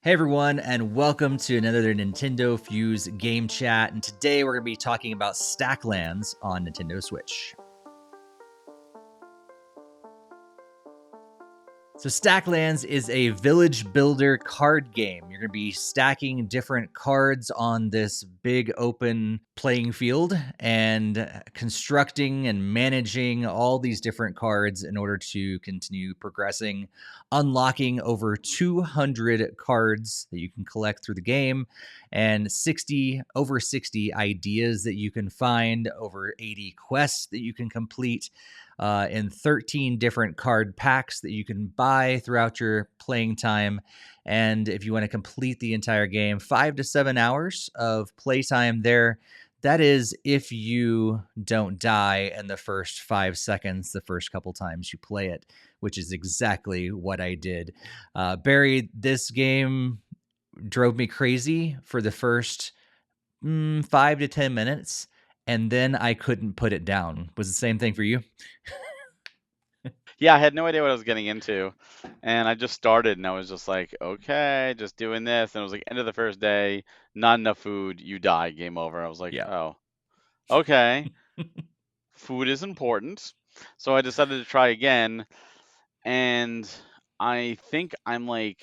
Hey everyone, and welcome to another NintendoFuse Game Chat. And today we're going to be talking about Stacklands on Nintendo Switch. So Stacklands is a village builder card game. You're going to be stacking different cards on this big open playing field and constructing and managing all these different cards in order to continue progressing, unlocking over 200 cards that you can collect through the game and over 60 ideas that you can find, over 80 quests that you can complete. In 13 different card packs that you can buy throughout your playing time. And if you want to complete the entire game, 5 to 7 hours of playtime there. That is if you don't die in the first 5 seconds the first couple times you play it, which is exactly what I did. Barry, this game drove me crazy for the first 5 to 10 minutes, and then I couldn't put it down. Was the same thing for you? Yeah, I had no idea what I was getting into. And I just started and I was just like, okay, just doing this. And it was like end of the first day, not enough food, you die, game over. I was like, Yeah. oh, okay. Food is important. So I decided to try again. And I think I'm like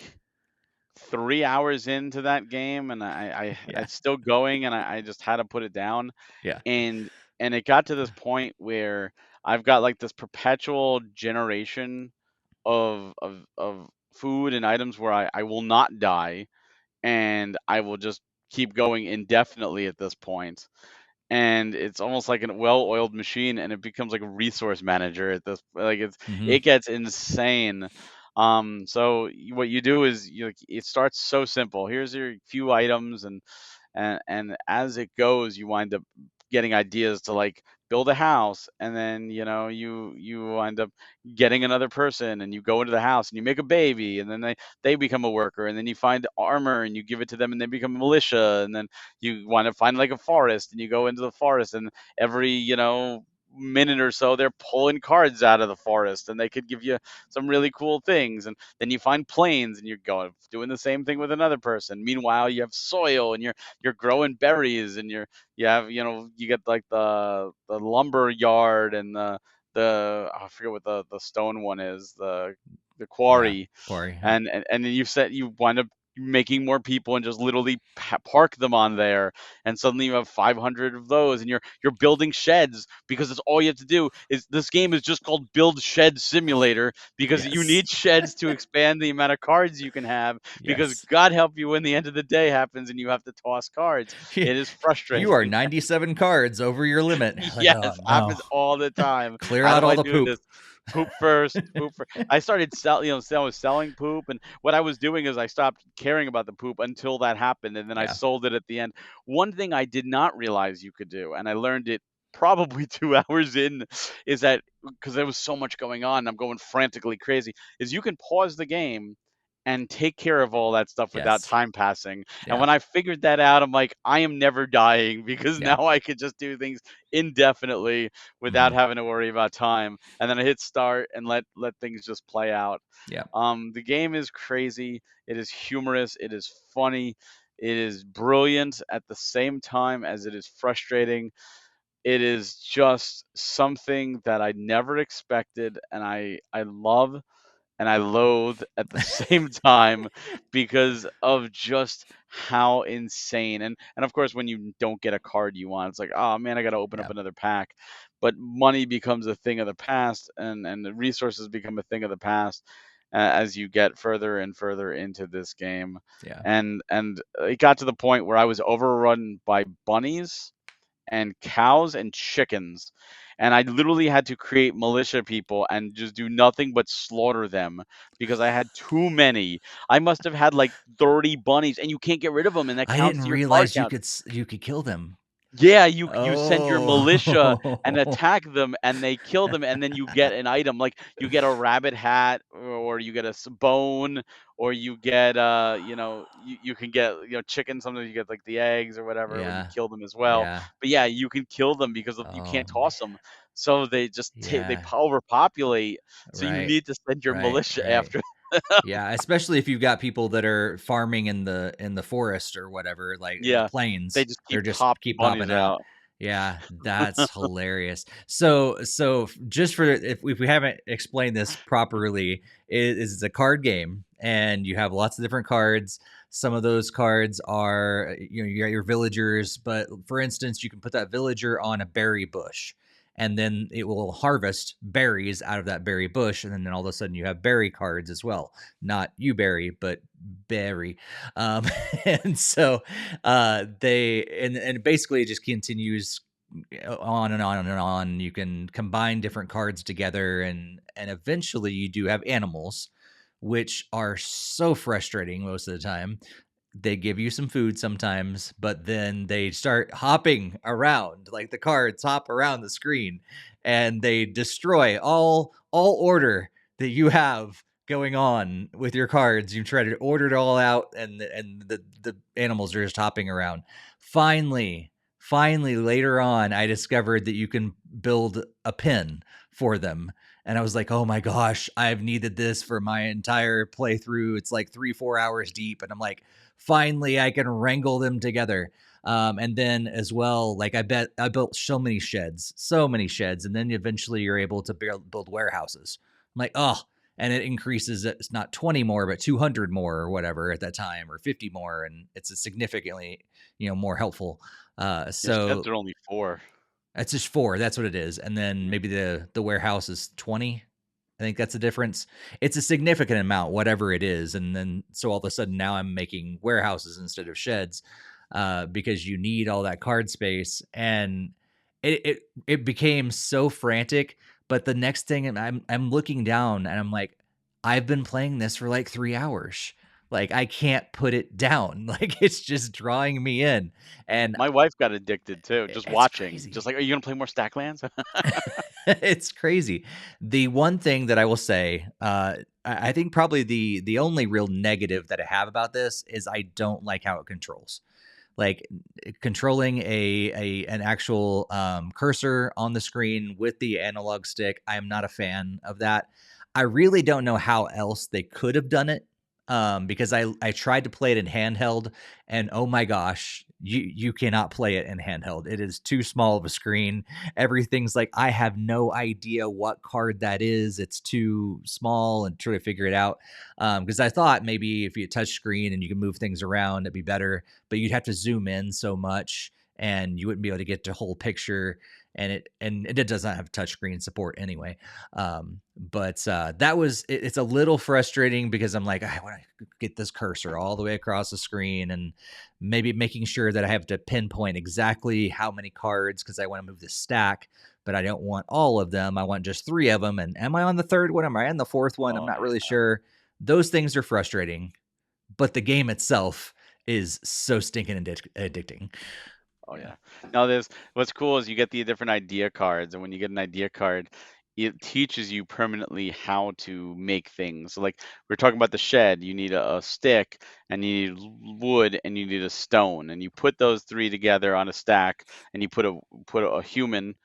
3 hours into that game and Yeah. it's still going and I just had to put it down. Yeah. And it got to this point where I've got like this perpetual generation of food and items where I will not die and I will just keep going indefinitely at this point. And it's almost like a well-oiled machine and it becomes like a resource manager at this like Mhm. it gets insane. So what you do is it starts so simple. Here's your few items and as it goes you wind up getting ideas to like build a house, and then you wind up getting another person and you go into the house and you make a baby, and then they become a worker, and then you find armor and you give it to them and they become a militia, and then you wind up finding like a forest and you go into the forest, and every minute or so they're pulling cards out of the forest and they could give you some really cool things. And then you find plains and you're going doing the same thing with another person. Meanwhile, you have soil and you're growing berries, and you have you get like the lumber yard and I forget what the stone one is, the Yeah. quarry. Quarry. Yeah. And then you wind up making more people and just literally park them on there, and suddenly you have 500 of those, and you're building sheds because it's all you have to do. Is this game is just called Build Shed Simulator because you Yes. need sheds to expand the amount of cards you can have, because Yes. God help you when the end of the day happens and you have to toss cards. It is You are frustrating. 97 cards over your limit. Like, Yes, oh no. happens all the time. Clear How out do all I the do poop. this? Poop first, poop first. I started I was selling poop, and what I was doing is I stopped caring about the poop until that happened, and then I Yeah. sold it at the end. One thing I did not realize you could do, and I learned it probably 2 hours in, is that because there was so much going on, I'm going frantically crazy, is you can pause the game and take care of all that stuff without Yes. time passing. And Yeah. when I figured that out, I'm like, I am never dying because Yeah. now I could just do things indefinitely without Mhm. having to worry about time. And then I hit start and let things just play out. Yeah. The game is crazy. It is humorous. It is funny. It is brilliant at the same time as it is frustrating. It is just something that I never expected, and I love and I loathe at the same time because of just how insane. And of course, when you don't get a card you want, it's like, oh man, I got to open Yeah. up another pack. But money becomes a thing of the past, and the resources become a thing of the past as you get further and further into this game. Yeah. And it got to the point where I was overrun by bunnies and cows and chickens. And I literally had to create militia people and just do nothing but slaughter them because I had too many. I must have had like 30 bunnies, and you can't get rid of them, and that I counts didn't to your card realize count. you could kill them. Yeah, you send your militia and Oh. attack them, and they kill them, and then you get an item. Like you get a rabbit hat, or you get a bone, or you get you can get chicken. Sometimes you get like the eggs or whatever when you Yeah. kill them as well. Yeah. But yeah, you can kill them because you Oh. can't toss them, so they just they Yeah. overpopulate. So you Right. need to send your Right. militia Right. after. Yeah, especially if you've got people that are farming in the forest or whatever, like in the Yeah, they plains, just they're keep just popping keep bunnies popping out. out. Yeah, that's hilarious. Just for if we haven't explained this properly, it is a card game, and you have lots of different cards. Some of those cards are, you got your villagers, but for instance, you can put that villager on a berry bush, and then it will harvest berries out of that berry bush, and then all of a sudden you have berry cards as well, not you berry, but berry. um and so they and basically it just continues on and on and on. You can combine different cards together, and eventually you do have animals, which are so frustrating most of the time. They give you some food sometimes, but then they start hopping around, like the cards hop around the screen, and they destroy all order that you have going on with your cards. You try to order it all out, and the animals are just hopping around. Finally, finally, later on, I discovered that you can build a pen for them. And I was like, oh my gosh, I've needed this for my entire playthrough. It's like 3 4 hours deep. And I'm like, finally I can wrangle them together. And then as well, like I built so many sheds, and then eventually you're able to build warehouses. I'm like, oh, and it increases. It's not 20 more, but 200 more or whatever at that time, or 50 more, and it's a significantly more helpful. Yeah, sheds So are only 4. that's just four. That's what it is, and then Yeah, maybe the warehouse is 20. I think that's the difference. It's a significant amount, whatever it is. And then so all of a sudden now I'm making warehouses instead of sheds, because you need all that card space. And it became so frantic. But the next thing I'm looking down and I'm like, I've been playing this for like 3 hours. Like I can't put it down. Like it's just drawing me in. And my wife got addicted too, just it's watching, just crazy. like, "Are you gonna play more Stacklands?" It's crazy. The one thing that I will say, I think probably the only real negative that I have about this is I don't like how it controls. Like controlling an actual cursor on the screen with the analog stick, I am not a fan of that. I really don't know how else they could have done it, because I tried to play it in handheld, and oh my gosh, you cannot play it in handheld. It is too small of a screen. Everything's like I have no idea what card that is. It's too small, and try to figure it out. Because I thought maybe if you touch screen and you can move things around, it'd be better, but you'd have to zoom in so much and you wouldn't be able to get the whole picture. And it does not have touchscreen support anyway. But it's a little frustrating because I'm like, I want to get this cursor all the way across the screen, and maybe making sure that I have to pinpoint exactly how many cards because I want to move the stack, but I don't want all of them. I want just three of them. And am I on the third one? Am I on the fourth one? I'm Oh, not yeah. really sure. Those things are frustrating, but the game itself is so stinking addicting. Oh, Yeah. yeah. Now there's what's cool is you get the different idea cards, and when you get an idea card, it teaches you permanently how to make things. So, like, we're talking about the shed, you need a stick, and you need wood, and you need a stone, and you put those 3 together on a stack, and you put a human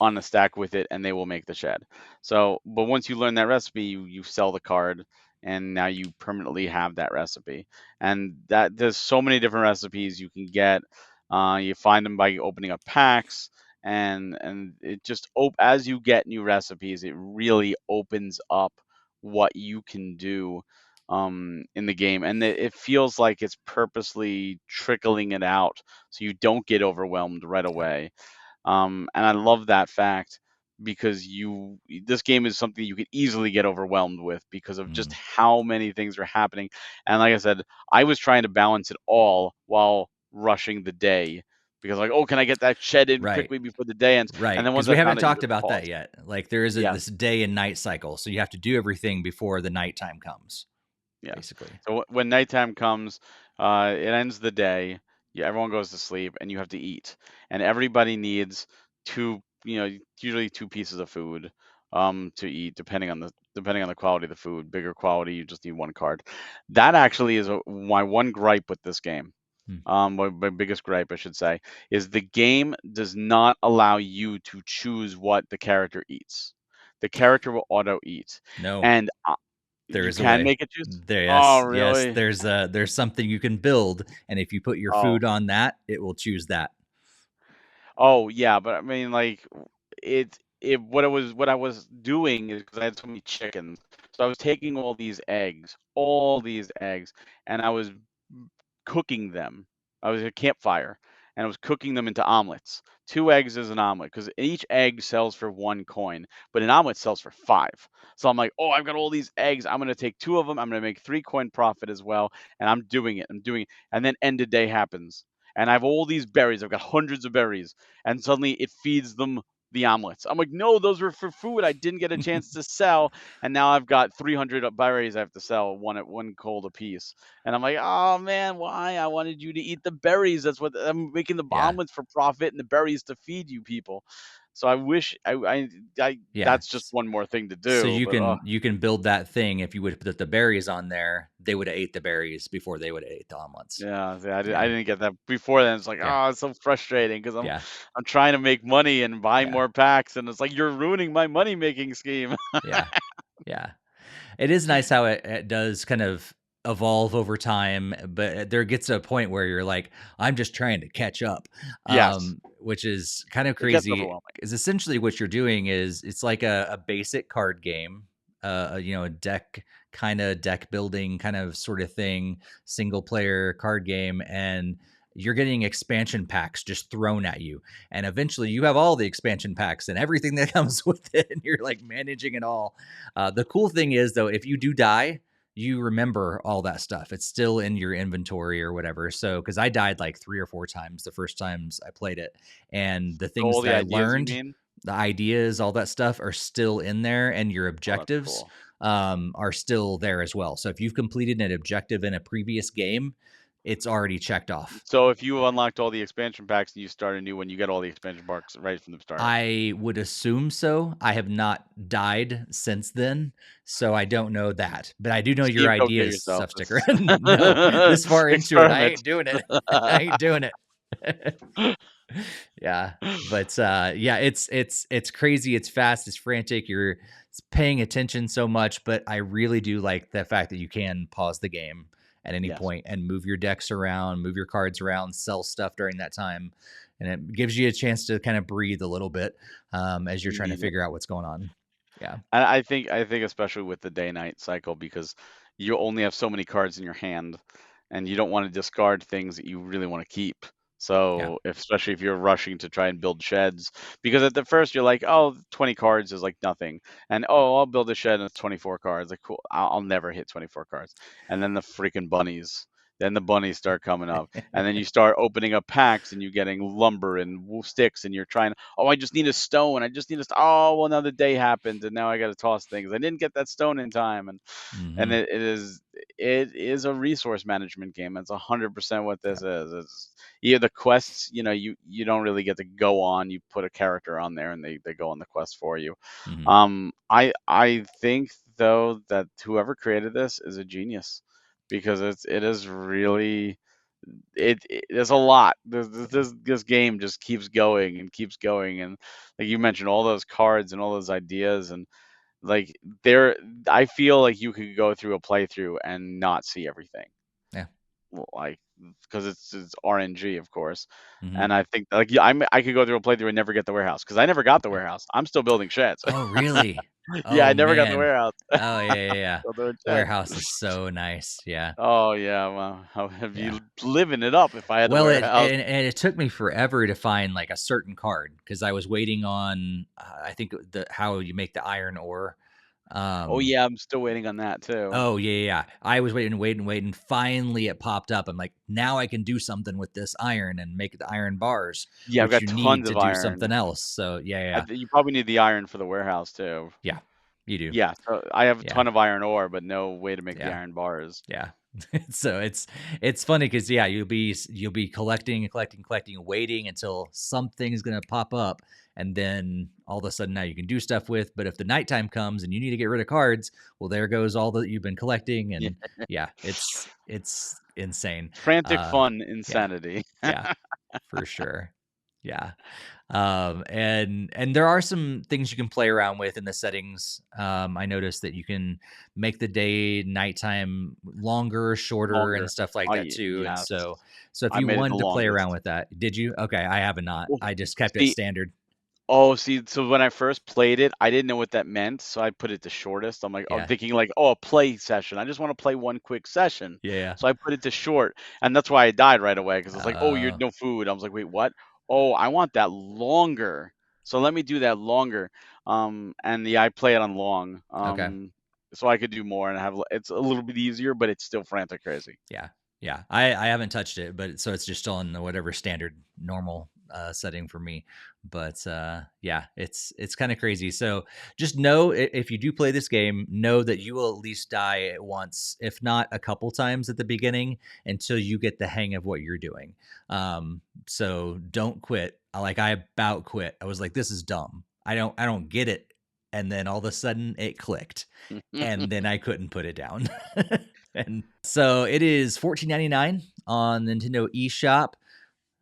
on the stack with it and they will make the shed. So, but once you learn that recipe, you sell the card and now you permanently have that recipe. And that there's so many different recipes you can get. You find them by opening up packs and it just as you get new recipes, it really opens up what you can do in the game, and it feels like it's purposely trickling it out so you don't get overwhelmed right Yep. away. And I love that fact because this game is something you could easily get overwhelmed with because of just Mm. how many things are happening. And like I said, I was trying to balance it all while rushing the day because like, oh, can I get that shed in Right. quickly before the day ends? And Right. then Because once we I found haven't out you talked have to about that pause. yet. Like there is Yeah. this day and night cycle. So you have to do everything before the nighttime comes, Yeah. basically. So when nighttime comes, it ends the day. Yeah, everyone goes to sleep, and you have to eat. And everybody needs usually 2 pieces of food, to eat, depending on the quality of the food. Bigger quality, you just need 1 card. That actually is my one gripe with this game. Hmm. My biggest gripe, I should say, is the game does not allow you to choose what the character eats. The character will auto eat, No. and You There's a can way. make it juice? There, Oh, yes, really? there's something you can build, and if you put your Oh. food on that, it will choose that. Oh, yeah, but I mean, like, what I was doing is because I had so many chickens, so I was taking all these eggs, and I was cooking them. I was at a campfire, and I was cooking them into omelets. 2 eggs is an omelet because each egg sells for 1 coin, but an omelet sells for 5. So I'm like, "Oh, I've got all these eggs. I'm gonna take 2 of them. I'm gonna make 3 coin profit as well," and I'm doing it. I'm doing it, and then end of day happens, and I have all these berries. I've got hundreds of berries, and suddenly it feeds them the omelets. I'm like, "No, those were for food. I didn't get a chance to sell, and now I've got 300 berries I have to sell, 1 at 1 gold apiece." And I'm like, "Oh man, why? I wanted you to eat the berries. That's what I'm making the Yeah, omelets for profit and the berries to feed you people." So I wish I yeah. that's just one more thing to So do, but you can build that thing. If you would put the berries on there, they would have ate the berries before they would have ate the omelets. yeah, see, I Yeah, didn't get that before then. It's like, yeah, oh, it's so frustrating because yeah, I'm trying to make money and buy yeah, more packs, and it's like you're ruining my money making scheme. yeah, yeah. It is nice how it does kind of evolve over time, but there gets to a point where you're like, "I'm just trying to catch up," Yes, which is kind of it gets crazy. overwhelming. Is essentially what you're doing is it's like a basic card game, a deck building kind of sort of thing, single player card game, and you're getting expansion packs just thrown at you. And eventually you have all the expansion packs and everything that comes with it, and you're like managing it all. The cool thing is, though, if you do die, you remember all that stuff. It's still in your inventory or whatever. So, because I died like 3 or 4 times the first times I played it, and the So things all that the I ideas you learned, mean? the ideas, all that stuff are still in there, and your Oh, that's objectives cool. are still there as well. So, if you've completed an objective in a previous game, it's already checked off. So if you unlocked all the expansion packs and you start a new one, you get all the expansion packs right from the start. I would assume so. I have not died since then, so I don't know that. But I do know Steve, your go kill ideas, yourself. stuff sticker. This No, this far into it, I experiment. ain't doing it. I ain't doing it. Yeah, but yeah, it's crazy. It's fast. It's frantic. You're paying attention so much, but I really do like the fact that you can pause the game at any Yes, point and move your decks around, move your cards around, sell stuff during that time, and it gives you a chance to kind of breathe a little bit as you're you trying to need it. figure out what's going on. Yeah, I think especially with the day-night cycle because you only have so many cards in your hand, and you don't want to discard things that you really want to keep. yeah, So, especially if you're rushing to try and build sheds, because at the first you're like, oh, 20 cards is like nothing, and oh, I'll build a shed and it's 24 cards. Like, cool, I'll never hit 24 cards. And then the freaking bunnies. Then the bunnies start coming up, and then you start opening up packs, and you're getting lumber and sticks, and you're trying. Oh, I just need a stone. I just need a. Oh, well, now the day happened, and now I got to toss things. I didn't get that stone in time, and hmm it is a resource management game. That's 100% what yeah, this is. It's yeah, the quests. You don't really get to go on. You put a character on there, and they go on the quest for you. hmm I think though that whoever created this is a genius because it is really there's a lot. This game just keeps going and keeps going, and like you mentioned, all those cards and all those ideas, and like there, I feel like you could go through a playthrough and not see everything, yeah. like because it's RNG, of course. hmm And I think like yeah, I could go through a playthrough and never get the warehouse because I never got the yeah. warehouse. I'm still building sheds. Oh, really? Yeah, I Oh never got the man. warehouse. Oh yeah, yeah, yeah. Still doing sheds. Warehouse is so nice. Yeah, Oh yeah, well, I would be yeah. living it up if I had the Well, warehouse. and it took me forever to find like a certain card because I was waiting on I think the how you make the iron ore. Oh Um, yeah, I'm still waiting on that too. oh yeah, yeah, yeah. I was waiting, waiting, waiting. Finally, it popped up. I'm like, now I can do something with this iron and make the iron bars, Yeah, I've which got you need tons to of do something iron. else. So yeah, yeah, yeah, You probably need the iron for the warehouse too. yeah. You do. Yeah, so I have a Yeah, ton of iron ore, but no way to make the yeah. iron bars. Yeah. So it's funny because yeah, you'll be collecting and collecting, collecting, waiting until something's gonna pop up, and then all of a sudden now you can do stuff with. But if the nighttime comes and you need to get rid of cards, well, there goes all that you've been collecting, Yeah, and yeah, it's insane. frantic Uh, fun yeah, insanity. yeah, for sure. Yeah. And there are some things you can play around with in the settings. I noticed that you can make the day nighttime longer, shorter, and Longer. stuff like Oh, that too. And yes. so if I you made it the wanted to play around longest. with that, did you? Okay, I have not. Well, I just kept it see standard. Oh, see, so when I first played it, I didn't know what that meant, so I put it to shortest. I'm Yeah. thinking like, "Oh, a play session. I just wanna play one quick session." Yeah. Yeah. So I put it to short, and that's why I died right away because it's like, "Oh, you're Uh, no food." I was like, "Wait, what? Oh, I want that longer. So let me do that longer." And yeah, I play it on long, okay. so I could do more and have it's a little bit easier, but it's still frantic crazy. Yeah. Yeah. I haven't touched it, but so it's just still in the whatever standard normal setting for me. But yeah, it's kind of crazy. So just know if you do play this game, know that you will at least die once, if not a couple times at the beginning, until you get the hang of what you're doing. So don't quit. Like I about quit. I was like, this is dumb. I don't get it. And then all of a sudden it clicked and then I couldn't put it down. And so it is $14.99 on Nintendo eShop.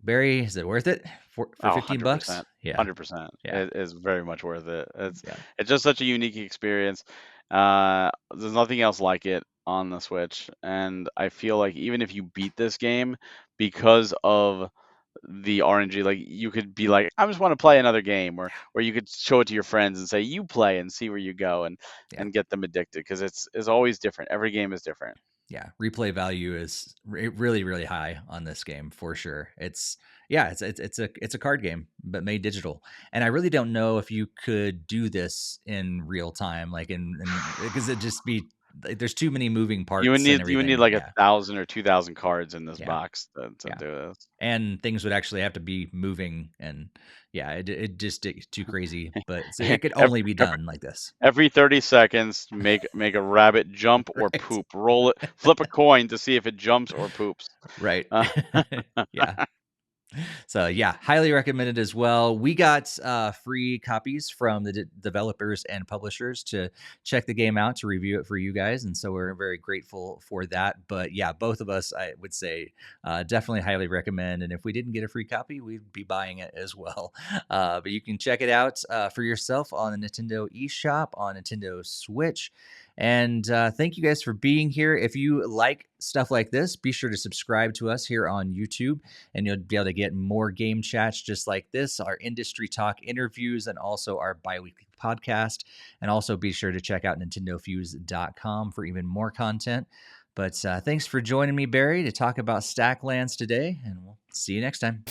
Barry, is it worth it for Oh, 15 bucks? 100%. Yeah. 100%. Yeah. It is very much worth it. Yeah. It's just such a unique experience. There's nothing else like it on the Switch, and I feel like even if you beat this game because of the RNG, like you could be like, I just want to play another game, or you could show it to your friends and say, you play and see where you go Yeah. and get them addicted because it's always different. Every game is different. Yeah. Replay value is really, really high on this game for sure. Yeah, it's a card game, but made digital. And I really don't know if you could do this in real time, like in because it just be like, there's too many moving parts and You would need everything. like a Yeah. thousand or 2,000 cards in this Yeah. box to Yeah. do this. And things would actually have to be moving and yeah, it just it's too crazy, but it could only be Every done like this. every 30 seconds, make a rabbit jump or Right. poop. Roll it, flip a coin to see if it jumps or poops. Right. Uh, Yeah. So yeah, highly recommended as well. We got free copies from the developers and publishers to check the game out to review it for you guys, and so we're very grateful for that. But yeah, both of us, I would say, definitely highly recommend. And if we didn't get a free copy, we'd be buying it as well. But you can check it out for yourself on the Nintendo eShop on Nintendo Switch. And thank you guys for being here. If you like stuff like this, be sure to subscribe to us here on YouTube and you'll be able to get more game chats just like this, our industry talk interviews, and also our biweekly podcast. And also be sure to check out NintendoFuse.com for even more content. But thanks for joining me, Barry, to talk about Stacklands today, and we'll see you next time.